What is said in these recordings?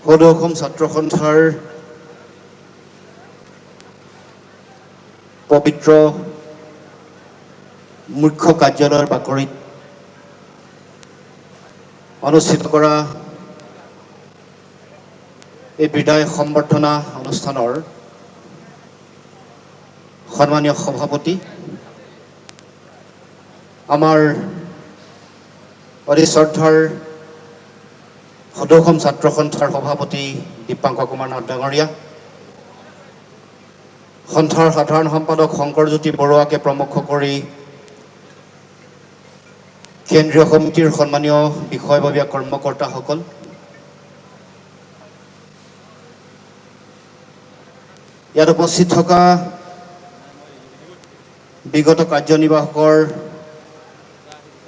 সদৌ অসম ছাত্ৰ সন্থাৰ পবিত্ৰ মুখ্য কাৰ্যালয়ৰ বাকৰিত অনুষ্ঠিত কৰা এই বিদায় সম্বৰ্ধনা অনুষ্ঠানৰ সন্মানীয় সভাপতি আমাৰ অতি শ্ৰদ্ধাৰ সদৌ অসম ছাত্ৰ সন্থাৰ সভাপতি দীপাংকৰ কুমাৰ নাথ ডাঙৰীয়া, সন্থাৰ সাধাৰণ সম্পাদক শংকৰজ্যোতি বৰুৱাকে প্ৰমুখ কৰি কেন্দ্ৰীয় সমিতিৰ সন্মানীয় বিষয়ববীয়া কৰ্মকৰ্তাসকল, ইয়াত উপস্থিত থকা বিগত কাৰ্যনিৰ্বাহকৰ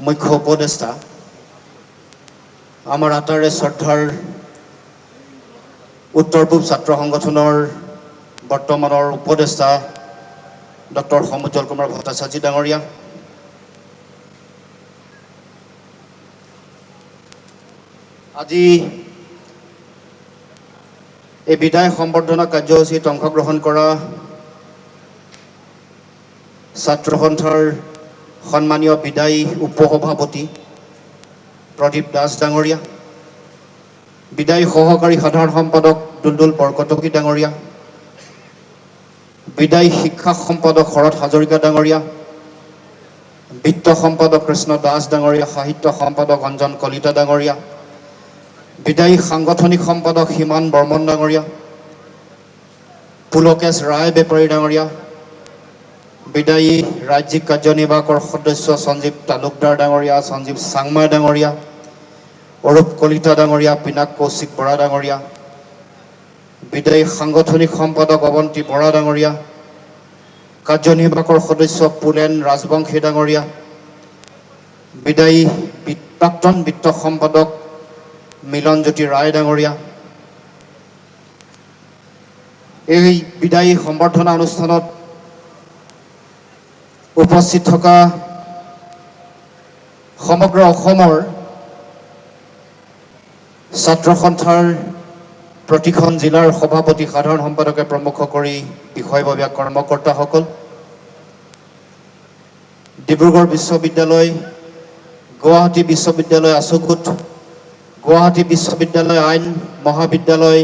মুখ্য উপদেষ্টা আমাৰ আটাইৰে শ্ৰদ্ধাৰ উত্তৰ পূব ছাত্ৰ সংগঠনৰ বৰ্তমানৰ উপদেষ্টা ডক্টৰ সমুজ্জ্বল কুমাৰ ভট্টাচাৰ্য ডাঙৰীয়া, আজি এই বিদায় সম্বৰ্ধনা কাৰ্যসূচীত অংশগ্ৰহণ কৰা ছাত্ৰ সন্থাৰ সন্মানীয় বিদায়ী উপসভাপতি প্ৰদীপ দাস ডাঙৰীয়া, বিদায়ী সহকাৰী সাধাৰণ সম্পাদক দুলদুল বৰকটকী ডাঙৰীয়া, বিদায়ী শিক্ষা সম্পাদক শৰৎ হাজৰিকা ডাঙৰীয়া, বিত্ত সম্পাদক কৃষ্ণ দাস ডাঙৰীয়া, সাহিত্য সম্পাদক অঞ্জন কলিতা ডাঙৰীয়া, বিদায়ী সাংগঠনিক সম্পাদক হিমান বৰ্মন ডাঙৰীয়া, পুলকেশ ৰায় বেপাৰী ডাঙৰীয়া, বিদায়ী ৰাজ্যিক কাৰ্যনিৰ্বাহকৰ সদস্য সঞ্জীৱ তালুকদাৰ ডাঙৰীয়া, সঞ্জীৱ চাংমাই ডাঙৰীয়া, অৰূপ কলিতা ডাঙৰীয়া, পিনাক কৌশিক বৰা ডাঙৰীয়া, বিদায়ী সাংগঠনিক সম্পাদক অৱন্তী বৰা ডাঙৰীয়া, কাৰ্যনিৰ্বাহকৰ সদস্য পুলেন ৰাজবংশী ডাঙৰীয়া, বিদায়ী প্ৰাক্তন বিত্ত সম্পাদক মিলনজ্যোতি ৰায় ডাঙৰীয়া, এই বিদায়ী সম্বৰ্ধনা অনুষ্ঠানত উপস্থিত থকা সমগ্ৰ অসমৰ ছাত্ৰ সন্থাৰ প্ৰতিখন জিলাৰ সভাপতি সাধাৰণ সম্পাদকে প্ৰমুখ কৰি বিষয়ববীয়া কৰ্মকৰ্তাসকল, ডিব্ৰুগড় বিশ্ববিদ্যালয়, গুৱাহাটী বিশ্ববিদ্যালয় আছুগুট, গুৱাহাটী বিশ্ববিদ্যালয় আইন মহাবিদ্যালয়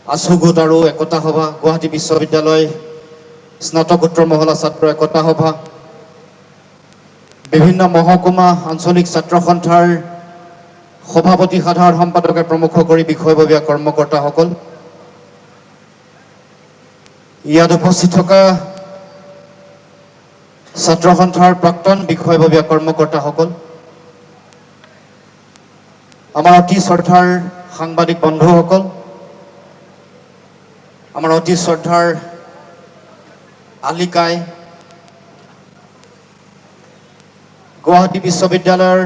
আছুগুট আৰু একতা সভা, গুৱাহাটী বিশ্ববিদ্যালয় স্নাতকোত্তৰ মহলা ছাত্ৰ একতা সভা, বিভিন্ন মহকুমা আঞ্চলিক ছাত্ৰ সন্থাৰ সভাপতি সাধাৰণ সম্পাদকে প্ৰমুখ কৰি বিষয়ববীয়া কৰ্মকৰ্তাসকল, ইয়াত উপস্থিত থকা ছাত্ৰ সন্থাৰ প্ৰাক্তন বিষয়ববীয়া কৰ্মকৰ্তাসকল, আমাৰ অতি শ্ৰদ্ধাৰ সাংবাদিক বন্ধুসকল, আমাৰ অতি শ্ৰদ্ধাৰ আলিকাই, গুৱাহাটী বিশ্ববিদ্যালয়ৰ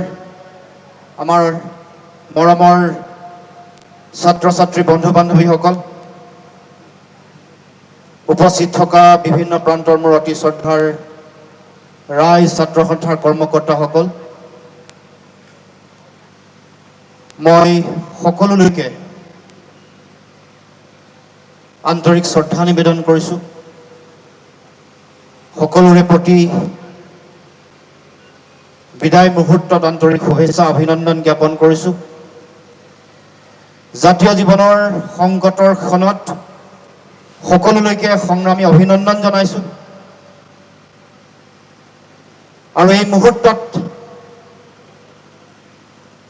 আমাৰ মৰমৰ ছাত্ৰ ছাত্ৰী বন্ধু বান্ধৱীসকল, উপস্থিত থকা বিভিন্ন প্ৰান্তৰ মোৰ অতি শ্ৰদ্ধাৰ ৰাইজ ছাত্ৰ সন্থাৰ কৰ্মকৰ্তাসকল, মই সকলোলৈকে আন্তৰিক শ্ৰদ্ধা নিবেদন কৰিছোঁ। সকলোৰে প্ৰতি বিদায় মুহূৰ্তত আন্তৰিক শুভেচ্ছা অভিনন্দন জ্ঞাপন কৰিছোঁ। জাতীয় জীৱনৰ সংকটৰ ক্ষণত সকলোলৈকে সংগ্ৰামী অভিনন্দন জনাইছোঁ আৰু এই মুহূৰ্তত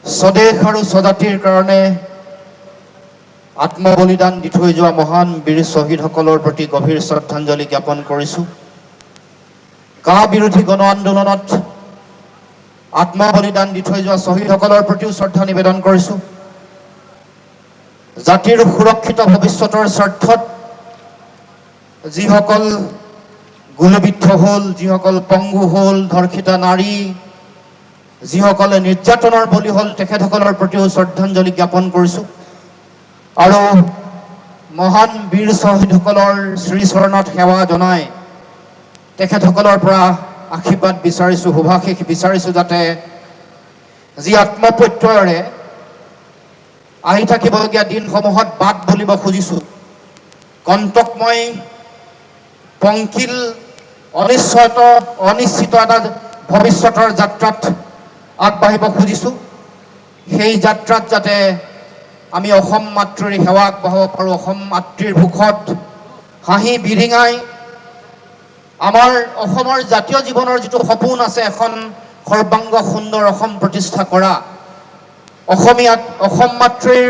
স্বদেশ আৰু স্বজাতিৰ কাৰণে আত্মবলিদান দি থৈ যোৱা মহান বীৰ শ্বহীদসকলৰ প্ৰতি গভীৰ শ্ৰদ্ধাঞ্জলি জ্ঞাপন কৰিছোঁ। কা বিৰোধী গণ আন্দোলনত আত্মবলিদান দি থৈ যোৱা শ্বহীদসকলৰ প্ৰতিও শ্ৰদ্ধা নিবেদন কৰিছোঁ। জাতিৰ সুৰক্ষিত ভৱিষ্যতৰ স্বাৰ্থত যিসকল গুলিবিদ্ধ হ'ল, যিসকল পংগু হ'ল, ধৰ্ষিতা নাৰী, যিসকলে নিৰ্যাতনৰ বলি হ'ল, তেখেতসকলৰ প্ৰতিও শ্ৰদ্ধাঞ্জলি জ্ঞাপন কৰিছোঁ আৰু মহান বীৰ শ্বহীদসকলৰ শ্ৰীচৰণত সেৱা জনাই তেখেতসকলৰ পৰা আশীৰ্বাদ বিচাৰিছোঁ, শুভাশীষ বিচাৰিছোঁ, যাতে যি আত্মপ্ৰত্যয়েৰে আহি থাকিবলগীয়া দিনসমূহত বাট বুলিব খুজিছোঁ কণ্টকময় পংকিল অনিশ্চিত এটা ভৱিষ্যতৰ যাত্ৰাত আগবাঢ়িব খুজিছোঁ সেই যাত্ৰাত যাতে আমি অসম মাতৃৰ সেৱা আগবঢ়াব পাৰোঁ অসম মাতৃৰ মুখত হাঁহি বিৰিঙাই আমাৰ অসমৰ জাতীয় জীৱনৰ যিটো সপোন আছে এখন সৰ্বাংগ সুন্দৰ অসম প্ৰতিষ্ঠা কৰা অসম মাতৃৰ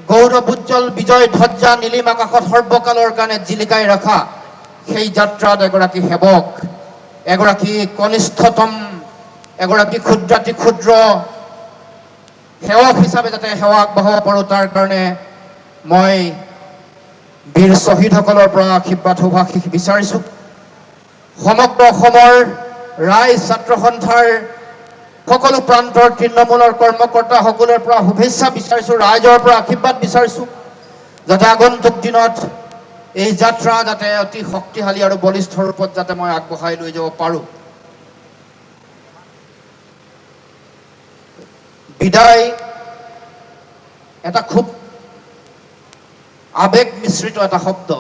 গৌৰৱ উজ্জ্বল বিজয় ধ্বজা নীলিম আকাশত সৰ্বকালৰ কাৰণে জিলিকাই ৰখা সেই যাত্ৰাত এগৰাকী সেৱক এগৰাকী কনিষ্ঠতম এগৰাকী ক্ষুদ্ৰাতি ক্ষুদ্ৰ সেৱক হিচাপে যাতে সেৱা আগবঢ়াব পাৰোঁ তাৰ কাৰণে মই বীৰ শ্বহীদসকলৰ পৰা আশীৰ্বাদ শুভাশীষ বিচাৰিছোঁ সমগ্ৰ অসমৰ ৰাইজ ছাত্ৰ সন্থাৰ সকলো প্ৰান্তৰ তৃণমূলৰ কৰ্মকৰ্তা সকলোৰে পৰা শুভেচ্ছা বিচাৰিছোঁ ৰাইজৰ পৰা আশীৰ্বাদ বিচাৰিছোঁ যাতে আগন্তুক দিনত এই যাত্ৰা যাতে অতি শক্তিশালী আৰু বলিষ্ঠ ৰূপত যাতে মই আগবঢ়াই লৈ যাব পাৰোঁ বিদায় এটা খুব আবেগ মিশ্ৰিত এটা শব্দ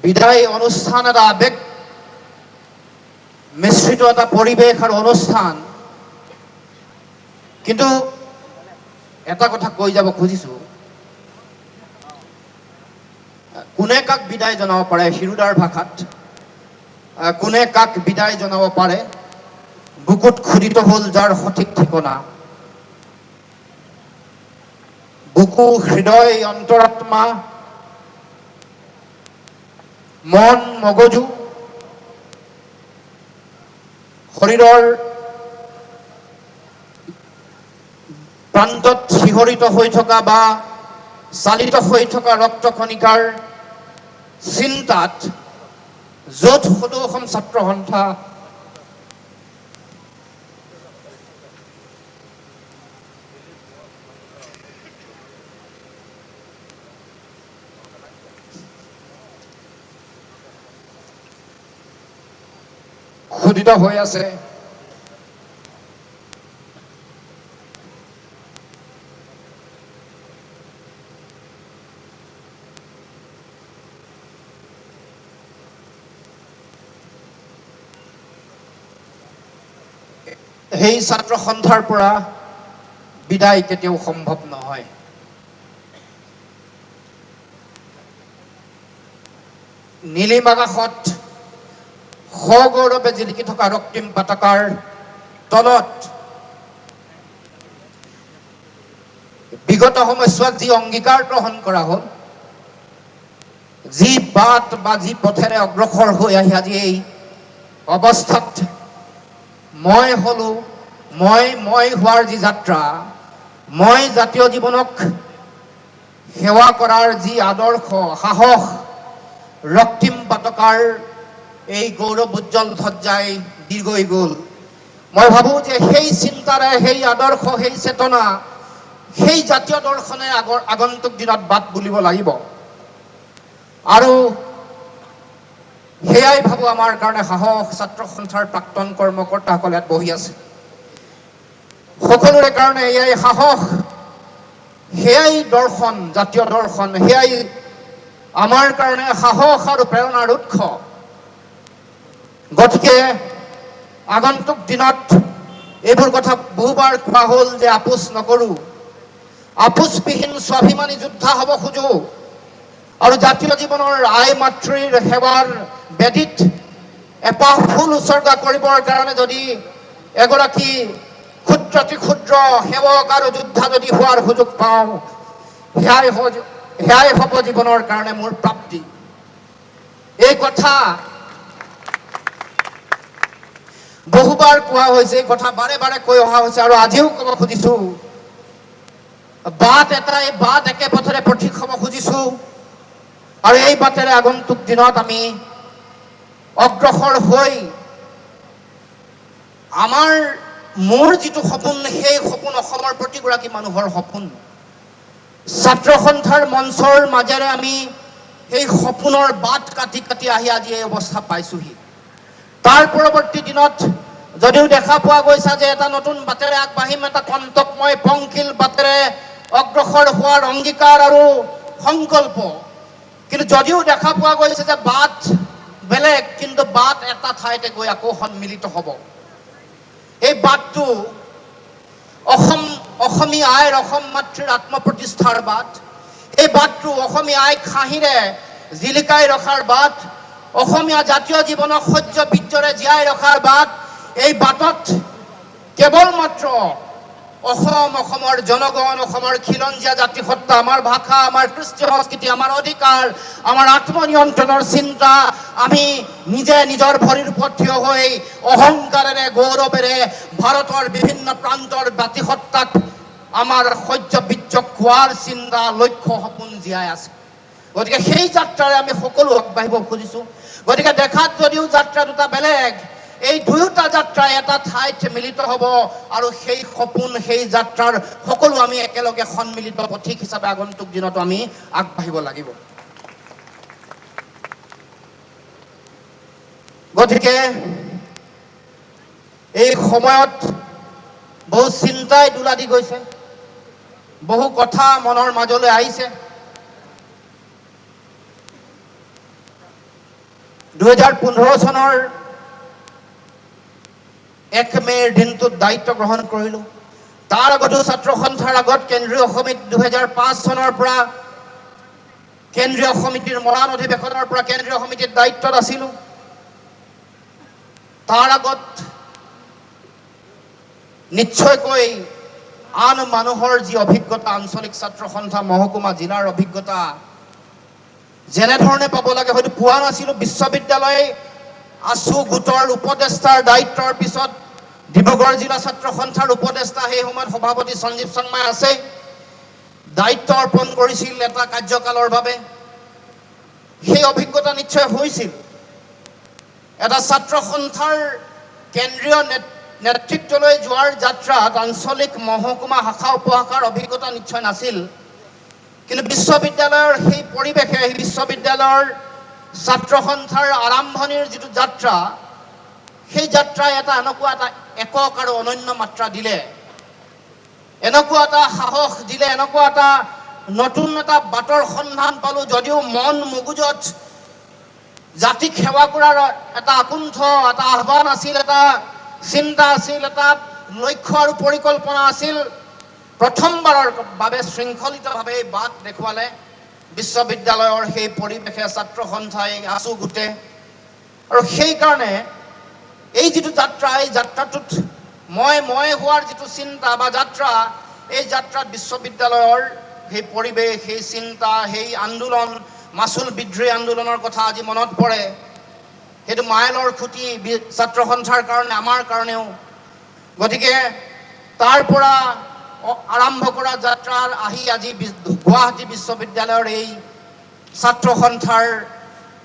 বিদায় অনুষ্ঠান এটা আবেগ মিশ্ৰিত এটা পৰিৱেশ আৰু অনুষ্ঠান কিন্তু এটা কথা কৈ যাব খুজিছোঁ কোনে কাক বিদায় জনাব পাৰে শিৰোদাৰ ভাষাত কোনে কাক বিদায় জনাব পাৰে বুকুত খুদিত হ'ল যাৰ সঠিক ঠিকনা বুকু হৃদয় অন্তৰাত্মা মন মগজু শৰীৰৰ প্ৰান্তত শিহৰিত হৈ থকা বা চালিত হৈ থকা ৰক্ত কণিকাৰ চিন্তাত য'ত সদৌ অসম ছাত্ৰ সন্থা খোদিত হৈ আছে সেই ছাত্ৰ সন্থাৰ পৰা বিদায় কেতিয়াও সম্ভৱ নহয় নীলিম আকাশত সগৌৰৱে জিলিকি থকা ৰক্তিম পতাকাৰ তলত বিগত সময়ছোৱাত যি অংগীকাৰ গ্ৰহণ কৰা হ'ল যি বাট বা যি পথেৰে অগ্ৰসৰ হৈ আহি আজি এই অৱস্থাত মই হলো মই হোৱাৰ যি যাত্ৰা মই জাতীয় জীৱনক সেৱা কৰাৰ যি আদৰ্শ সাহস ৰক্তিম পতাকাৰ এই গৌৰৱ উজ্জ্বল ধ্বজাই দীৰ্ঘই গ'ল মই ভাবোঁ যে সেই চিন্তাৰে সেই আদৰ্শ সেই চেতনা সেই জাতীয় দৰ্শনে আগন্তুক দিনত বাট বুলিব লাগিব আৰু সেয়াই ভাবোঁ আমাৰ কাৰণে সাহস ছাত্ৰ সন্থাৰ প্ৰাক্তন কৰ্মকৰ্তাসকল ইয়াত বহি আছে সকলোৰে কাৰণে এয়াই সাহস সেয়াই দৰ্শন জাতীয় দৰ্শন সেয়াই আমাৰ কাৰণে সাহস আৰু প্ৰেৰণাৰ উৎস গতিকে আগন্তুক দিনত এইবোৰ কথা বহুবাৰ কোৱা হ'ল যে আপোচ নকৰোঁ আপোচবিহীন স্বাভিমানী যোদ্ধা হ'ব খোজোঁ আৰু জাতীয় জীৱনৰ আই মাতৃৰ সেৱাৰ বেদীত এপাহ ফুল উচৰ্গা কৰিবৰ কাৰণে যদি এগৰাকী ক্ষুদ্ৰাতি ক্ষুদ্ৰ সেৱক আৰু যোদ্ধা যদি হোৱাৰ সুযোগ পাওঁ সেয়াই হ'ব জীৱনৰ কাৰণে মোৰ প্ৰাপ্তি এই কথা বহুবাৰ কোৱা হৈছে এই কথা বাৰে বাৰে কৈ অহা হৈছে আৰু আজিও ক'ব খুজিছোঁ বাট এটাই বাট একে পথেৰে পথিক হ'ব খুজিছোঁ আৰু এই বাটেৰে আগন্তুক দিনত আমি অগ্ৰসৰ হৈ মোৰ যিটো সপোন সেই সপোন অসমৰ প্ৰতিগৰাকী মানুহৰ সপোন ছাত্ৰ সন্থাৰ মঞ্চৰ মাজেৰে আমি সেই সপোনৰ বাট কাটি কাটি আহি আজি এই অৱস্থা পাইছোহি তাৰ পৰৱৰ্তী দিনত যদিও দেখা পোৱা গৈছে যে এটা নতুন বাটেৰে আগবাঢ়িম, এটা কণ্টকময় পংকিল বাটেৰে অগ্ৰসৰ হোৱাৰ অংগীকাৰ আৰু সংকল্প, কিন্তু যদিও দেখা পোৱা গৈছে যে বাট বেলেগ, কিন্তু বাট এটা ঠাইতে গৈ আকৌ সন্মিলিত হ'ব। এই বাটটো অসমীয়া আইৰ, অসম মাতৃৰ আত্মপ্ৰতিষ্ঠাৰ বাট। এই বাটটো অসমীয়া আইক হাঁহিৰে জিলিকাই ৰখাৰ বাট, অসমীয়া জাতীয় জীৱনক সহ্য বীৰ্যৰে জীয়াই ৰখাৰ বাট। এই বাটত কেৱল মাত্ৰ অসমৰ জনগণ, অসমৰ খিলঞ্জীয়া জাতিসত্তা, আমাৰ ভাষা, আমাৰ কৃষ্টি সংস্কৃতি, আমাৰ অধিকাৰ, আমাৰ আত্মনিয়ন্ত্ৰণৰ চিন্তা, আমি নিজে নিজৰ ভৰিৰ ওপৰত থিয় হৈ অহংকাৰেৰে গৌৰৱেৰে ভাৰতৰ বিভিন্ন প্ৰান্তৰ জাতিসত্তাক আমাৰ সহ্য বীৰ্য খোৱাৰ চিন্তা, লক্ষ্য, সপোন জীয়াই আছে। গতিকে সেই যাত্ৰাৰে আমি সকলো আগবাঢ়িব খুজিছোঁ। গতিকে দেখাত যদিও যাত্ৰা দুটা বেলেগ, এই দুয়োটা যাত্ৰা এটা ঠাইত মিলিত হ'ব আৰু সেই সপোন, সেই যাত্ৰাৰ সকলো আমি একেলগে সন্মিলিত পথিক হিচাপে আগন্তুক দিনতো আমি আগবাঢ়িব লাগিব। গতিকে এই সময়ত বহু চিন্তাই দোলা দি গৈছে, বহু কথা মনৰ মাজলৈ আহিছে। 2015 চনৰ 1 মে'ৰ দিনটোত দায়িত্ব গ্ৰহণ কৰিলোঁ। তাৰ আগতেও ছাত্ৰ সন্থাৰ আগত কেন্দ্ৰীয় সমিতি 2005 চনৰ পৰা কেন্দ্ৰীয় সমিতিৰ মৰাণ অধিৱেশনৰ পৰা কেন্দ্ৰীয় সমিতিৰ দায়িত্বত আছিলোঁ। তাৰ আগত নিশ্চয়কৈ আন মানুহৰ যি অভিজ্ঞতা, আঞ্চলিক ছাত্ৰ সন্থা, মহকুমা, জিলাৰ অভিজ্ঞতা যেনেধৰণে পাব লাগে হয়তো পোৱা নাছিলোঁ। বিশ্ববিদ্যালয় আছু গোটৰ উপদেষ্টাৰ দায়িত্বৰ পিছত ডিব্ৰুগড় জিলা ছাত্ৰ সন্থাৰ উপদেষ্টা, সেই সময়ত সভাপতি সঞ্জীৱ চাংমাই আছে, দায়িত্ব অৰ্পণ কৰিছিল এটা কাৰ্যকালৰ বাবে। সেই অভিজ্ঞতা নিশ্চয় হৈছিল। এটা ছাত্ৰ সন্থাৰ কেন্দ্ৰীয় নেতৃত্বলৈ যোৱাৰ যাত্ৰাত আঞ্চলিক, মহকুমা, শাখা উপশাখাৰ অভিজ্ঞতা নিশ্চয় নাছিল। কিন্তু বিশ্ববিদ্যালয়ৰ সেই পৰিৱেশে, সেই বিশ্ববিদ্যালয়ৰ ছাত্ৰ সন্থাৰ আৰম্ভণিৰ যিটো যাত্ৰা, সেই যাত্ৰাই এটা এনেকুৱা এটা একক আৰু অনন্য মাত্ৰা দিলে, এনেকুৱা এটা সাহস দিলে, এনেকুৱা এটা নতুন এটা বাটৰ সন্ধান পালোঁ। যদিও মন মগজুত জাতিক সেৱা কৰাৰ এটা আকুণ্ঠ, এটা আহ্বান আছিল, এটা চিন্তা আছিল, এটা লক্ষ্য আৰু পৰিকল্পনা আছিল, প্ৰথমবাৰৰ বাবে শৃংখলিতভাৱে এই বাট দেখুৱালে বিশ্ববিদ্যালয়ৰ সেই পৰিৱেশে, ছাত্ৰ সন্থাই, আছু গোটে। আৰু সেইকাৰণে এই যিটো যাত্ৰা, এই যাত্ৰাটোত মই হোৱাৰ যিটো চিন্তা বা যাত্ৰা, এই যাত্ৰাত বিশ্ববিদ্যালয়ৰ সেই পৰিৱেশ, সেই চিন্তা, সেই আন্দোলন, মাচুল বৃদ্ধি আন্দোলনৰ কথা আজি মনত পৰে। সেইটো মাইলৰ খুঁটি ছাত্ৰ সন্থাৰ কাৰণে, আমাৰ কাৰণেও। গতিকে তাৰ পৰা আৰম্ভ কৰা যাত্ৰাৰ আহি আজি গুৱাহাটী বিশ্ববিদ্যালয়ৰ এই ছাত্ৰ সন্থাৰ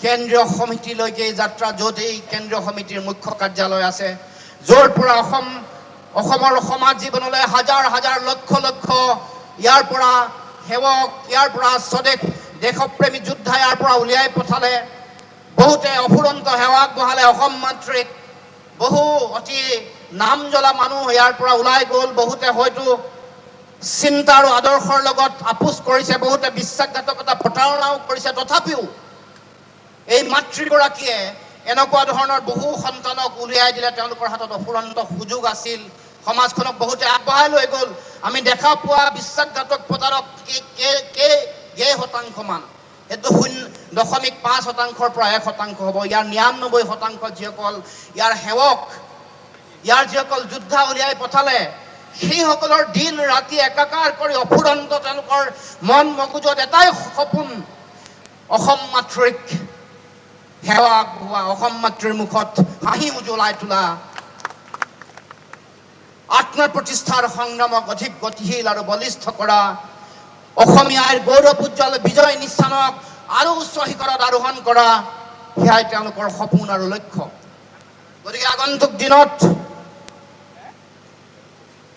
কেন্দ্ৰীয় সমিতিলৈকে এই যাত্ৰা, য'ত এই কেন্দ্ৰীয় সমিতিৰ মুখ্য কাৰ্যালয় আছে, য'ৰ পৰা অসমৰ সমাজ জীৱনলৈ হাজাৰ হাজাৰ লক্ষ লক্ষ ইয়াৰ পৰা সেৱক, ইয়াৰ পৰা স্বদেশ দেশপ্ৰেমী যোদ্ধা ইয়াৰ পৰা উলিয়াই পঠালে। বহুতে অফুৰন্ত সেৱা আগবঢ়ালে অসম মাতৃক। বহু অতি নাম জ্বলা মানুহ ইয়াৰ পৰা ওলাই গ'ল। বহুতে হয়তো চিন্তা আৰু আদৰ্শৰ লগত আপোচ কৰিছে, বহুতে বিশ্বাসঘাতকতা, প্ৰতাৰণাও কৰিছে। তথাপিও এই মাতৃগৰাকীয়ে এনেকুৱা ধৰণৰ বহু সন্তানক উলিয়াই দিলে। তেওঁলোকৰ হাতত অফুৰন্ত সুযোগ আছিল, সমাজখনক বহুতে আগবঢ়াই লৈ গ'ল। আমি দেখা পোৱা বিশ্বাসঘাতক প্ৰতাৰক শতাংশ মান, সেইটো 0.5% পৰা 1% হ'ব। ইয়াৰ 99% যিসকল ইয়াৰ সেৱক, ইয়াৰ যিসকল যোদ্ধা উলিয়াই পঠালে, সেইসকলৰ দিন ৰাতি একাকাৰ কৰি অফুৰন্ত তেওঁলোকৰ মন মগজুত এটাই সপোন, অসম মাতৃক সেৱা আগবঢ়োৱা, অসম মাতৃৰ মুখত হাঁহি উজ্বলাই তোলা, আত্মপ্ৰতিষ্ঠাৰ সংগ্ৰামক অধিক গতিশীল আৰু বলিষ্ঠ কৰা, অসমীয়াৰ গৌৰৱ উজ্জ্বল বিজয় নিশ্চানক আৰু উচ্চ শিখৰত আৰোহণ কৰা, সেয়াই তেওঁলোকৰ সপোন আৰু লক্ষ্য। গতিকে আগন্তুক দিনত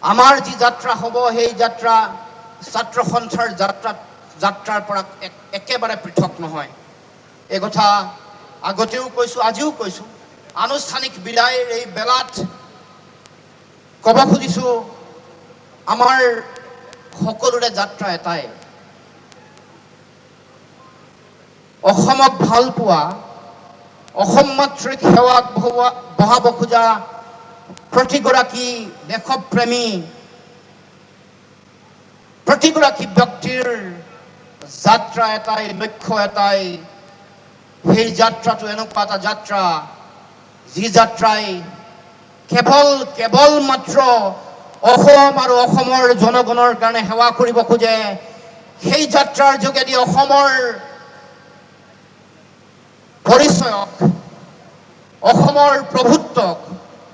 আমাৰ যি যাত্ৰা হ'ব, সেই যাত্ৰা ছাত্ৰ সন্থাৰ যাত্ৰাৰ পৰা একেবাৰে পৃথক নহয়। এই কথা আগতেও কৈছোঁ, আজিও কৈছোঁ। আনুষ্ঠানিক বিদায়ৰ এই বেলাত ক'ব খুজিছোঁ আমাৰ সকলোৰে যাত্ৰা এটাই অসমক ভাল পোৱা অসম মাতৃক সেৱা বঢ়াব খোজা প্ৰতিগৰাকী দেশপ্ৰেমী প্ৰতিগৰাকী ব্যক্তিৰ যাত্ৰা এটাই লক্ষ্য এটাই সেই যাত্ৰাটো এনেকুৱা এটা যাত্ৰা যি যাত্ৰাই কেৱল মাত্ৰ অসম আৰু অসমৰ জনগণৰ কাৰণে সেৱা কৰিব খোজে সেই যাত্ৰাৰ যোগেদি অসমৰ পৰিচয়ক অসমৰ প্ৰভুত্বক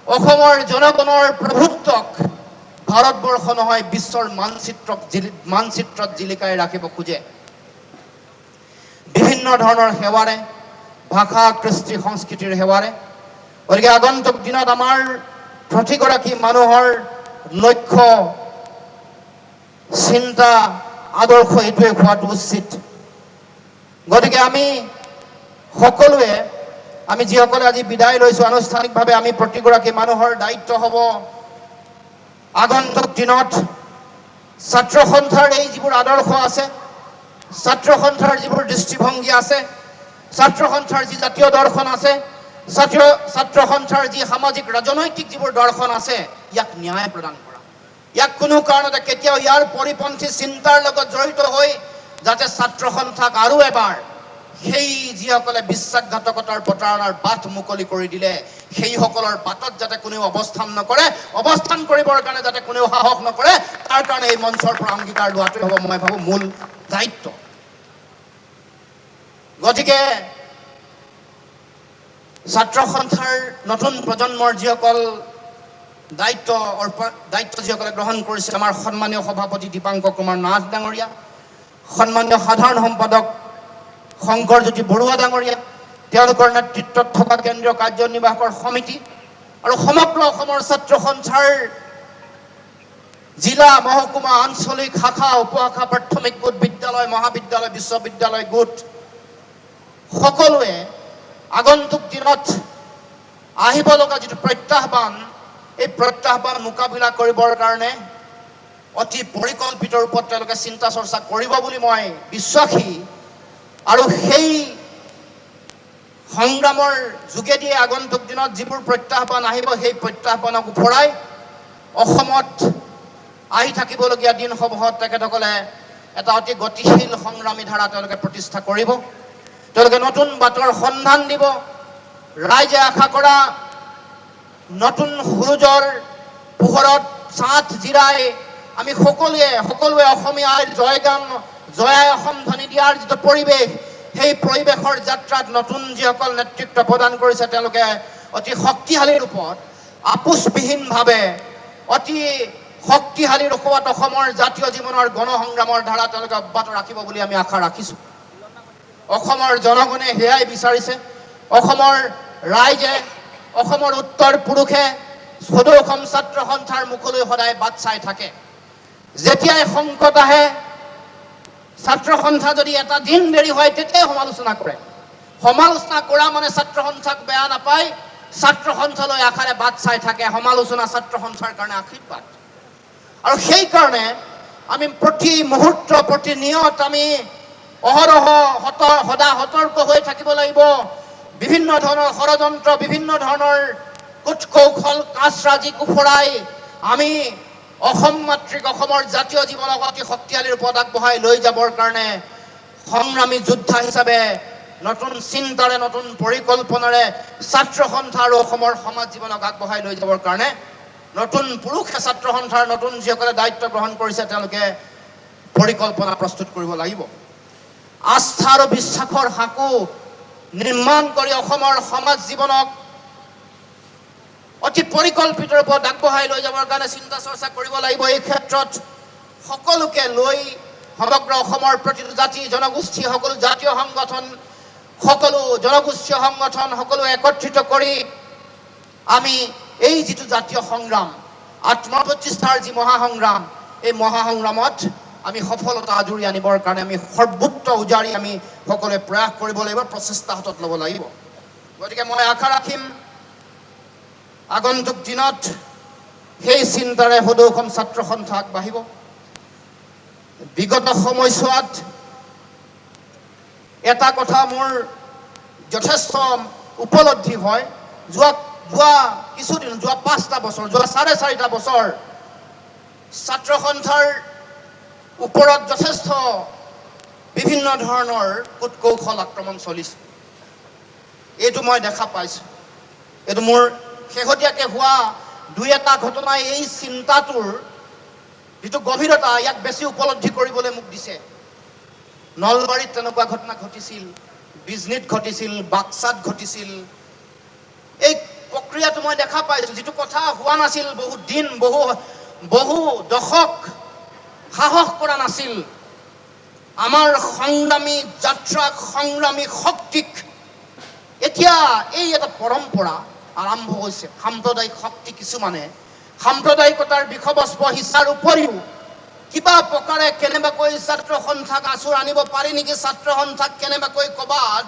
অসমৰ জনগণৰ প্ৰভুত্বক ভাৰতবৰ্ষ নহয় বিশ্বৰ মানচিত্ৰত জিলিকাই ৰাখিব খোজে বিভিন্ন ধৰণৰ সেৱাৰে ভাষা কৃষ্টি সংস্কৃতিৰ সেৱাৰে গতিকে আগন্তুক দিনত আমাৰ প্ৰতিগৰাকী মানুহৰ লক্ষ্য চিন্তা আদৰ্শ এইটোৱে হোৱাটো উচিত গতিকে আমি সকলোৱে আমি যিসকলে আজি বিদায় লৈছোঁ আনুষ্ঠানিকভাৱে আমি প্ৰতিগৰাকী মানুহৰ দায়িত্ব হ'ব আগন্তুক দিনত ছাত্ৰ সন্থাৰ এই যিবোৰ আদৰ্শ আছে ছাত্ৰ সন্থাৰ যিবোৰ দৃষ্টিভংগী আছে ছাত্ৰ সন্থাৰ যি জাতীয় দৰ্শন আছে ছাত্ৰ সন্থাৰ যি সামাজিক ৰাজনৈতিক যিবোৰ দৰ্শন আছে ইয়াক ন্যায় প্ৰদান কৰা ইয়াক কোনো কাৰণতে কেতিয়াও ইয়াৰ পৰিপন্থী চিন্তাৰ লগত জড়িত হৈ যাতে ছাত্ৰ সন্থাক আৰু এবাৰ সেই যিসকলে বিশ্বাসঘাতকতাৰ প্ৰতাৰণাৰ বাট মুকলি কৰি দিলে সেইসকলৰ বাটত যাতে কোনেও অৱস্থান নকৰে অৱস্থান কৰিবৰ কাৰণে যাতে কোনেও সাহস নকৰে তাৰ কাৰণে এই মঞ্চৰ পৰা অংগীকাৰ লোৱাটোৱে হ'ব মই ভাবোঁ মূল দায়িত্ব গতিকে ছাত্ৰ সন্থাৰ নতুন প্ৰজন্মৰ যিসকল দায়িত্ব যিসকলে গ্ৰহণ কৰিছিল আমাৰ সন্মানীয় সভাপতি দীপাংকৰ কুমাৰ নাথ ডাঙৰীয়া সন্মানীয় সাধাৰণ সম্পাদক শংকৰজ্যোতি বৰুৱা ডাঙৰীয়া তেওঁলোকৰ নেতৃত্বত থকা কেন্দ্ৰীয় কাৰ্যনিৰ্বাহকৰ সমিতি আৰু সমগ্ৰ অসমৰ ছাত্ৰ সন্থাৰ জিলা মহকুমা আঞ্চলিক শাখা উপশাখা প্ৰাথমিক গোট বিদ্যালয় মহাবিদ্যালয় বিশ্ববিদ্যালয় গোট সকলোৱে আগন্তুক দিনত আহিব লগা যিটো প্ৰত্যাহ্বান এই প্ৰত্যাহ্বান মোকাবিলা কৰিবৰ কাৰণে অতি পৰিকল্পিত ৰূপত তেওঁলোকে চিন্তা চৰ্চা কৰিব বুলি মই বিশ্বাসী আৰু সেই সংগ্ৰামৰ যোগেদিয়ে আগন্তুক দিনত যিবোৰ প্ৰত্যাহ্বান আহিব সেই প্ৰত্যাহ্বানক ওফৰাই অসমত আহি থাকিবলগীয়া দিনসমূহত তেখেতসকলে এটা অতি গতিশীল সংগ্ৰামী ধাৰা তেওঁলোকে প্ৰতিষ্ঠা কৰিব তেওঁলোকে নতুন বাটৰ সন্ধান দিব ৰাইজে আশা কৰা নতুন সূৰুজৰ পোহৰত ছাঁত জিৰাই আমি সকলোৱে অসমীয়াৰ জয়গান জয়াই অসম ধ্বনি দিয়াৰ যিটো পৰিৱেশ সেই পৰিৱেশৰ যাত্ৰাত নতুন যিসকল নেতৃত্ব প্ৰদান কৰিছে তেওঁলোকে অতি শক্তিশালী ৰূপত আপোচবিহীনভাৱে অতি শক্তিশালী ৰূপত অসমৰ জাতীয় জীৱনৰ গণসংগ্ৰামৰ ধাৰা তেওঁলোকে অব্যাহত ৰাখিব বুলি আমি আশা ৰাখিছোঁ অসমৰ জনগণে সেয়াই বিচাৰিছে অসমৰ ৰাইজে অসমৰ উত্তৰ পুৰুষে সদৌ অসম ছাত্ৰ সন্থাৰ মুখলৈ সদায় বাট চাই থাকে যেতিয়াই সংকট আহে ছাত্ৰ সন্থা যদি এটা দিন দেৰি হয় তেতিয়াই সমালোচনা কৰা মানে ছাত্ৰ সন্থাক বেয়া নাপায় ছাত্ৰ সন্থালৈ আশাৰে বাট চাই থাকে সমালোচনা ছাত্ৰ সন্থাৰ কাৰণে আশীৰ্বাদ আৰু সেইকাৰণে আমি প্ৰতি মুহূৰ্ত প্ৰতি নিয়ত আমি অহৰহ সদা সতৰ্ক হৈ থাকিব লাগিব বিভিন্ন ধৰণৰ ষড়যন্ত্ৰ বিভিন্ন ধৰণৰ কুট কৌশল কাচৰাজি কুফৰাই আমি অসম মাতৃক অসমৰ জাতীয় জীৱনক অতি শক্তিশালী ৰূপত আগবঢ়াই লৈ যাবৰ কাৰণে সংগ্ৰামী যোদ্ধা হিচাপে নতুন চিন্তাৰে নতুন পৰিকল্পনাৰে ছাত্ৰ সন্থা আৰু অসমৰ সমাজ জীৱনক আগবঢ়াই লৈ যাবৰ কাৰণে নতুন পুৰুষে ছাত্ৰ সন্থাৰ নতুন যিসকলে দায়িত্ব গ্ৰহণ কৰিছে তেওঁলোকে পৰিকল্পনা প্ৰস্তুত কৰিব লাগিব আস্থা আৰু বিশ্বাসৰ সাঁকো নিৰ্মাণ কৰি অসমৰ সমাজ জীৱনক অতি পৰিকল্পিত ৰূপত আগবঢ়াই লৈ যাবৰ কাৰণে চিন্তা চৰ্চা কৰিব লাগিব এই ক্ষেত্ৰত সকলোকে লৈ সমগ্ৰ অসমৰ প্ৰতিটো জাতি জনগোষ্ঠী সকলো জাতীয় সংগঠন সকলো জনগোষ্ঠীয় সংগঠন সকলো একত্ৰিত কৰি আমি এই যিটো জাতীয় সংগ্ৰাম আত্মপ্ৰতিষ্ঠাৰ যি মহাসংগ্ৰাম এই মহাসংগ্ৰামত আমি সফলতা আজুৰি আনিবৰ কাৰণে আমি সৰ্বোচ্চ উজাৰি আমি সকলোৱে প্ৰয়াস কৰিব লাগিব প্ৰচেষ্টা হাতত ল'ব লাগিব গতিকে মই আশা ৰাখিম আগন্তুক দিনত সেই চিন্তাৰে সদৌখন ছাত্ৰ সন্থা আগবাঢ়িব। বিগত সময়ছোৱাত এটা কথা মোৰ যথেষ্ট উপলব্ধি হয়, যোৱা কিছুদিন, যোৱা 5টা বছৰ, যোৱা 4.5টা বছৰ ছাত্ৰ সন্থাৰ ওপৰত যথেষ্ট বিভিন্ন ধৰণৰ কুটকৌশল আক্ৰমণ চলিছে। এইটো মই দেখা পাইছোঁ। এইটো মোৰ শেহতীয়াকৈ হোৱা 2-এটা ঘটনাই এই চিন্তাটোৰ যিটো গভীৰতা ইয়াক বেছি উপলব্ধি কৰিবলৈ মোক দিছে। নলবাৰীত তেনেকুৱা ঘটনা ঘটিছিল, বিজনীত ঘটিছিল, বাক্সাত ঘটিছিল। এই প্ৰক্ৰিয়াটো মই দেখা পাইছোঁ, যিটো কথা হোৱা নাছিল বহু দিন, বহু দশক সাহস কৰা নাছিল। আমাৰ সংগ্ৰামী যাত্ৰাক, সংগ্ৰামী শক্তিক এতিয়া এই এটা পৰম্পৰা আৰম্ভ হৈছে। সাম্প্ৰদায়িক শক্তি কিছুমানে সাম্প্ৰদায়িকতাৰ বিষবস্ত্ৰ সিঁচাৰ উপৰিও কিবা প্ৰকাৰে কেনেবাকৈ ছাত্ৰ সন্থাক আঁচুৰ আনিব পাৰি নেকি, ছাত্ৰ সন্থাক কেনেবাকৈ ক'বাত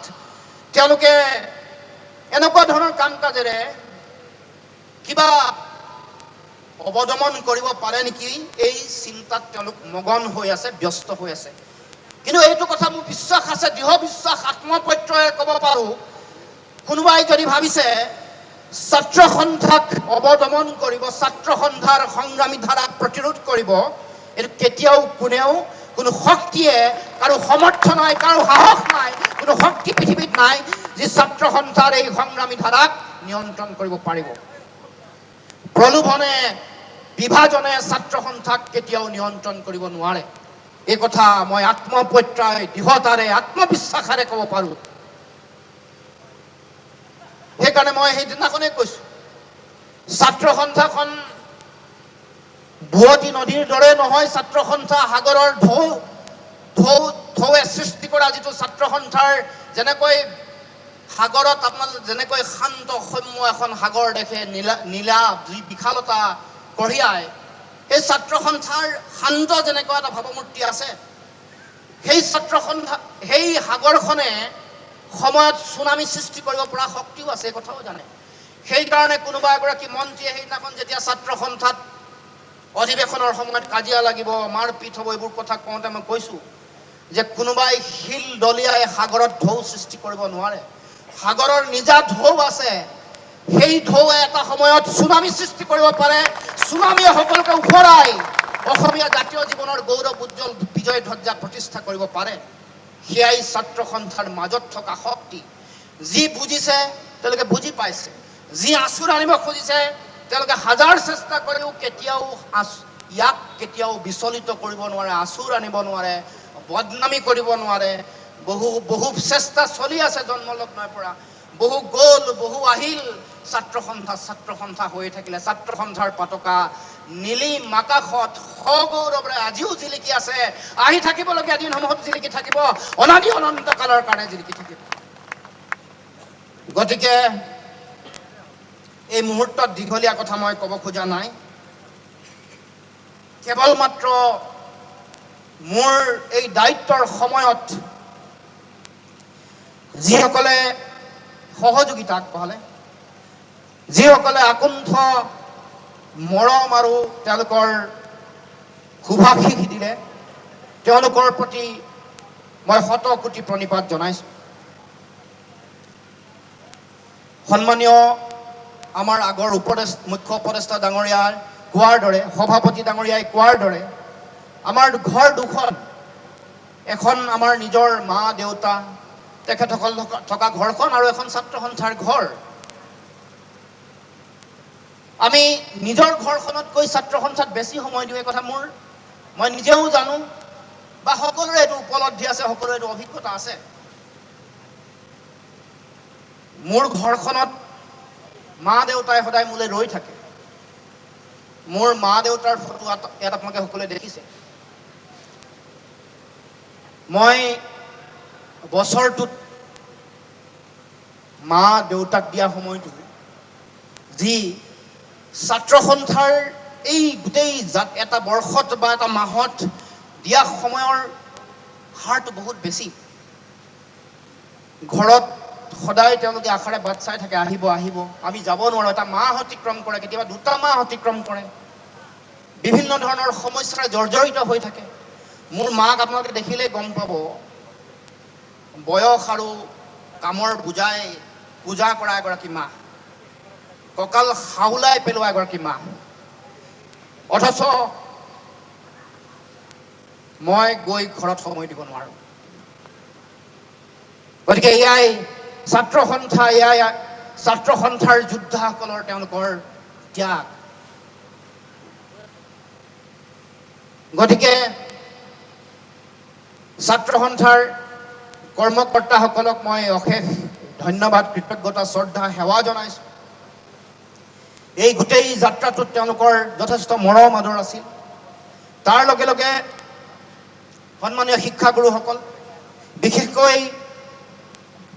তেওঁলোকে এনেকুৱা ধৰণৰ কাম কাজেৰে কিবা অৱদমন কৰিব পাৰে নেকি, এই চিন্তাত তেওঁলোক মগন হৈ আছে, ব্যস্ত হৈ আছে। কিন্তু এইটো কথা মোৰ বিশ্বাস আছে, দৃঢ় বিশ্বাস, আত্মপ্ৰত্যয়ে ক'ব পাৰোঁ, কোনোবাই যদি ভাবিছে ছাত্ৰ সন্থাক অৱদমন কৰিব, ছাত্ৰ সন্থাৰ সংগ্ৰামী ধাৰাক প্ৰতিৰোধ কৰিব, এইটো কেতিয়াও কোনো শক্তিয়ে, কাৰো সমৰ্থ নাই, কাৰো সাহস নাই, কোনো শক্তি পৃথিৱীত নাই যি ছাত্ৰ সন্থাৰ এই সংগ্ৰামী ধাৰাক নিয়ন্ত্ৰণ কৰিব পাৰিব। প্ৰলোভনে, বিভাজনে ছাত্ৰ সন্থাক কেতিয়াও নিয়ন্ত্ৰণ কৰিব নোৱাৰে। এই কথা মই আত্মপ্ৰত্যয়, দৃঢ়তাৰে, আত্মবিশ্বাসেৰে ক'ব পাৰোঁ। সেইকাৰণে মই সেইদিনাখনেই কৈছোঁ, ছাত্ৰ সন্থাখন বুৱতী নদীৰ দৰে নহয়, ছাত্ৰ সন্থা সাগৰৰ ঢৌৱে সৃষ্টি কৰা যিটো ছাত্ৰ সন্থাৰ, যেনেকৈ সাগৰত আপোনালোকে যেনেকৈ শান্ত সৌম্য এখন সাগৰ দেখে, নীলা যি বিশালতা কঢ়িয়ায়, সেই ছাত্ৰ সন্থাৰ শান্ত যেনেকুৱা এটা ভাৱমূৰ্তি আছে, সেই সাগৰখনে সময়ত চুনামি সৃষ্টি কৰিব পৰা শক্তিও আছে, এই কথাও জানে। সেইকাৰণে কোনোবা এগৰাকী মন্ত্ৰীয়ে সেইদিনাখন যেতিয়া ছাত্ৰ সন্থাত অধিৱেশনৰ সময়ত কাজিয়া লাগিব, মাৰপিট হ'ব, এইবোৰ কথা কওঁতে মই কৈছোঁ যে কোনোবাই শিল দলিয়াই সাগৰত ঢৌ সৃষ্টি কৰিব নোৱাৰে। সাগৰৰ নিজা ঢৌ আছে, সেই ঢৌৱে এটা সময়ত চুনামি সৃষ্টি কৰিব পাৰে। চুনামিয়ে সকলোকে উফৰাই অসমীয়া জাতীয় জীৱনৰ গৌৰৱ উজ্জ্বল বিজয় ধ্বজা প্ৰতিষ্ঠা কৰিব পাৰে। সেয়াই ছাত্ৰ সন্থাৰ মাজত থকা শক্তি। যি বুজিছে তেওঁলোকে বুজি পাইছে, যি আঁচুৰ আনিব খুজিছে তেওঁলোকে হাজাৰ চেষ্টা কৰিও ইয়াক কেতিয়াও বিচলিত কৰিব নোৱাৰে, আঁচুৰ আনিব নোৱাৰে, বদনামী কৰিব নোৱাৰে। বহু চেষ্টা চলি আছে জন্মলগ্নৰ পৰা, বহু গ'ল, বহু আহিল। ছাত্ৰ সন্থা হৈ থাকিলে, ছাত্ৰ সন্থাৰ পতাকা নীলিম আকাশত সগৌৰৱেৰে আজিও জিলিকি আছে, আহি থাকিবলগীয়া দিনসমূহত জিলিকি থাকিব, অনাদি অনন্ত কালৰ কাৰণে জিলিকি থাকিব। গতিকে এই মুহূৰ্তত দীঘলীয়া কথা মই ক'ব খোজা নাই, কেৱল মাত্ৰ মোৰ এই দায়িত্বৰ সময়ত যিসকলে সহযোগিতা আগবঢ়ালে, যিসকলে আকুণ্ঠ মৰম আৰু তেওঁলোকৰ শুভাশীষ দিলে, তেওঁলোকৰ প্ৰতি মই শতকোটি প্ৰণিপাত জনাইছোঁ। সন্মানীয় আমাৰ আগৰ মুখ্য উপদেষ্টা ডাঙৰীয়াই কোৱাৰ দৰে, সভাপতি ডাঙৰীয়াই কোৱাৰ দৰে, আমাৰ ঘৰ দুখন, এখন আমাৰ নিজৰ মা দেউতা তেখেতসকল থকা ঘৰখন আৰু এখন ছাত্ৰ সন্থাৰ ঘৰ। আমি নিজৰ ঘৰখনতকৈ ছাত্ৰ সন্থাত বেছি সময় দিওঁ, এই কথা মই নিজেও জানো, বা সকলোৰে এইটো উপলব্ধি আছে, সকলোৰে এইটো অভিজ্ঞতা আছে। মোৰ ঘৰখনত মা দেউতাই সদায় মোলৈ ৰৈ থাকে। মোৰ মা দেউতাৰ ফটো ইয়াত আপোনালোকে সকলোৱে দেখিছে। মই বছৰটোত মা দেউতাক দিয়া সময়টো যি ছাত্ৰ সন্থাৰ এই গোটেই এটা বৰ্ষত বা এটা মাহত দিয়া সময়ৰ হাৰটো বহুত বেছি। ঘৰত সদায় তেওঁলোকে আশাৰে বাট চাই থাকে, আহিব আহিব, আমি যাব নোৱাৰোঁ। এটা মাহ অতিক্ৰম কৰে, কেতিয়াবা 2টা মাহ অতিক্ৰম কৰে, বিভিন্ন ধৰণৰ সমস্যাৰে জৰ্জৰিত হৈ থাকে। মোৰ মাক আপোনালোকে দেখিলেই গম পাব, বয়স আৰু কামৰ বুজাই পূজা কৰা এগৰাকী মা, কঁকাল হাওলাই পেলোৱা এগৰাকী মা। অথচ মই গৈ ঘৰত সময় দিব নোৱাৰোঁ। গতিকে এয়াই ছাত্ৰ সন্থা, এয়াই ছাত্ৰ সন্থাৰ যোদ্ধাসকলৰ তেওঁলোকৰ ত্যাগ। গতিকে ছাত্ৰ সন্থাৰ কৰ্মকৰ্তাসকলক মই অশেষ ধন্যবাদ, কৃতজ্ঞতা, শ্ৰদ্ধা, সেৱা জনাইছোঁ। এই গোটেই যাত্ৰাটোত তেওঁলোকৰ যথেষ্ট মৰম আদৰ আছিল। তাৰ লগে লগে সন্মানীয় শিক্ষাগুৰুসকল, বিশেষকৈ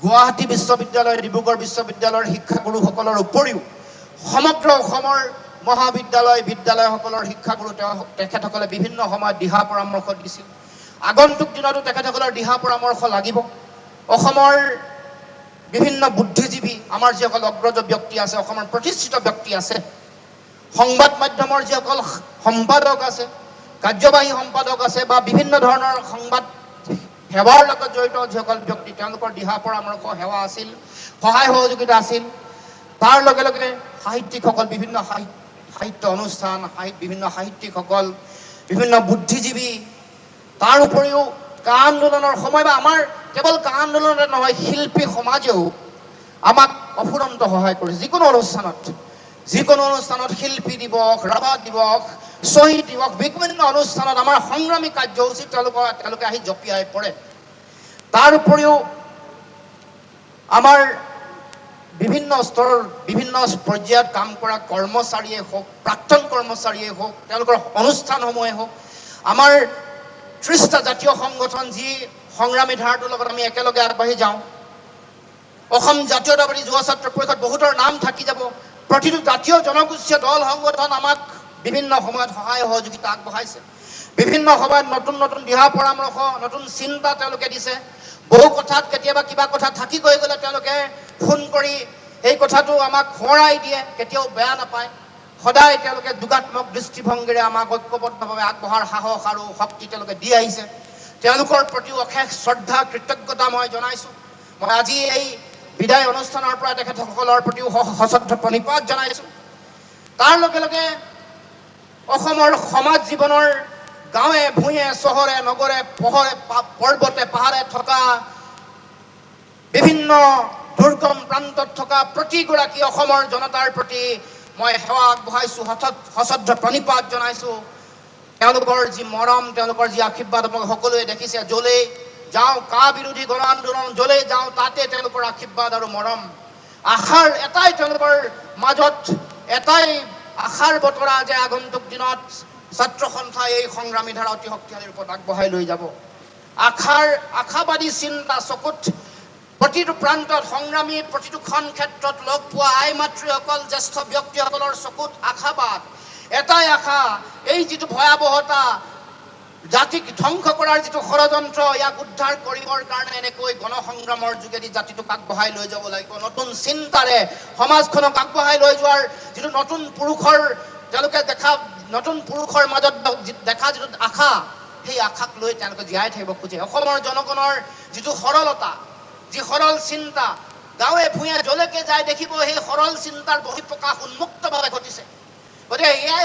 গুৱাহাটী বিশ্ববিদ্যালয়, ডিব্ৰুগড় বিশ্ববিদ্যালয়ৰ শিক্ষাগুৰুসকলৰ উপৰিও সমগ্ৰ অসমৰ মহাবিদ্যালয় বিদ্যালয়সকলৰ শিক্ষাগুৰু তেখেতসকলে বিভিন্ন সময়ত দিহা পৰামৰ্শ দিছিল। আগন্তুক দিনতো তেখেতসকলৰ দিহা পৰামৰ্শ লাগিব। অসমৰ বিভিন্ন বুদ্ধিজীৱী, আমাৰ যিসকল অগ্ৰজ ব্যক্তি আছে, অসমৰ প্ৰতিষ্ঠিত ব্যক্তি আছে, সংবাদ মাধ্যমৰ যিসকল সম্পাদক আছে, কাৰ্যবাহী সম্পাদক আছে, বা বিভিন্ন ধৰণৰ সংবাদ সেৱাৰ লগত জড়িত যিসকল ব্যক্তি, তেওঁলোকৰ দিহা পৰামৰ্শ সেৱা আছিল, সহায় সহযোগিতা আছিল। তাৰ লগে লগে সাহিত্যিকসকল, বিভিন্ন সাহিত্য অনুষ্ঠান, বিভিন্ন সাহিত্যিকসকল, বিভিন্ন বুদ্ধিজীৱী, তাৰ উপৰিও কা আন্দোলনৰ সময়, বা আমাৰ কেৱল কা আন্দোলনতে নহয়, শিল্পী সমাজেও আমাক অফুৰন্ত সহায় কৰিছে। যিকোনো অনুষ্ঠানত শিল্পী দিৱস, ৰাভা দিৱস, শ্বহীদ দিৱস, বিভিন্ন অনুষ্ঠানত আমাৰ সংগ্ৰামী কাৰ্যসূচীত তেওঁলোকে আহি জঁপিয়াই পৰে। তাৰ উপৰিও আমাৰ বিভিন্ন স্তৰৰ, বিভিন্ন পৰ্যায়ত কাম কৰা কৰ্মচাৰীয়ে হওক, প্ৰাক্তন কৰ্মচাৰীয়ে হওক, তেওঁলোকৰ অনুষ্ঠানসমূহে হওক, আমাৰ 30টা জাতীয় সংগঠন, যি সংগ্ৰামী ধাৰাটোৰ লগত আমি একেলগে আগবাঢ়ি যাওঁ। অসম জাতীয়তাবাদী যুৱ ছাত্ৰ পৰিষদ, বহুতৰ নাম থাকি যাব। প্ৰতিটো জাতীয় জনগোষ্ঠীয় দল সংগঠন আমাক বিভিন্ন সময়ত সহায় সহযোগিতা আগবঢ়াইছে। বিভিন্ন সময়ত নতুন নতুন দিহা পৰামৰ্শ, নতুন চিন্তা তেওঁলোকে দিছে। বহু কথাত কেতিয়াবা কিবা কথা থাকি গৈ গ'লে তেওঁলোকে ফোন কৰি সেই কথাটো আমাক সোঁৱৰাই দিয়ে, কেতিয়াও বেয়া নাপায়। সদায় তেওঁলোকে যোগাত্মক দৃষ্টিভংগীৰে আমাক ঐক্যবদ্ধভাৱে আগবঢ়াৰ সাহস আৰু শক্তি তেওঁলোকে দি আহিছে। তেওঁলোকৰ প্ৰতিও অশেষ শ্ৰদ্ধা, কৃতজ্ঞতা মই জনাইছোঁ। মই আজি এই বিদায় অনুষ্ঠানৰ পৰা তেখেতসকলৰ প্ৰতিও সশ্ৰদ্ধ প্ৰণিপাত জনাইছোঁ। তাৰ লগে লগে অসমৰ সমাজ জীৱনৰ গাঁৱে ভূঞে, চহৰে নগৰে, পৰ্বতে পাহাৰে থকা, বিভিন্ন দুৰ্গম প্ৰান্তত থকা প্ৰতিগৰাকী অসমৰ জনতাৰ প্ৰতি মই সেৱা আগবঢ়াইছোঁ, সশ্ৰদ্ধ প্ৰণিপাত জনাইছোঁ। তেওঁলোকৰ যি মৰম, তেওঁলোকৰ যি আশীৰ্বাদ আপোনালোকে সকলোৱে দেখিছে। য'লেই যাওঁ, কা বিৰোধী গণ আন্দোলন য'লেই যাওঁ, তাতে তেওঁলোকৰ আশীৰ্বাদ আৰু মৰম। আশাৰ এটাই তেওঁলোকৰ মাজত এটাই আশাৰ বতৰা যে আগন্তুক দিনত ছাত্ৰ সন্থাই এই সংগ্ৰামী ধাৰা অতি শক্তিশালী ৰূপত আগবঢ়াই লৈ যাব। আশাবাদী চিন্তা চকুত, প্ৰতিটো প্ৰান্তত সংগ্ৰামী, প্ৰতিটোখন ক্ষেত্ৰত লগ পোৱা আই মাতৃসকল, জ্যেষ্ঠ ব্যক্তিসকলৰ চকুত আশাবাদ, এটাই আশা, এই যিটো ভয়াৱহতা, জাতিক ধ্বংস কৰাৰ যিটো ষড়যন্ত্ৰ, ইয়াক উদ্ধাৰ কৰিবৰ কাৰণে এনেকৈ গণসংগ্ৰামৰ যোগেদি জাতিটোক আগবঢ়াই লৈ যাব লাগিব। নতুন চিন্তাৰে সমাজখনক আগবঢ়াই লৈ যোৱাৰ যিটো নতুন পুৰুষৰ তেওঁলোকে দেখা, নতুন পুৰুষৰ মাজত দেখা যিটো আশা, সেই আশাক লৈ তেওঁলোকে জীয়াই থাকিব খোজে। অসমৰ জনগণৰ যিটো সৰলতা, যি সৰল চিন্তা, গাঁৱে ভূঞে য'লৈকে যায় দেখিব সেই সৰল চিন্তাৰ বহিঃপ্ৰকাশ উন্মুক্তভাৱে ঘটিছে। গতিকে এয়াই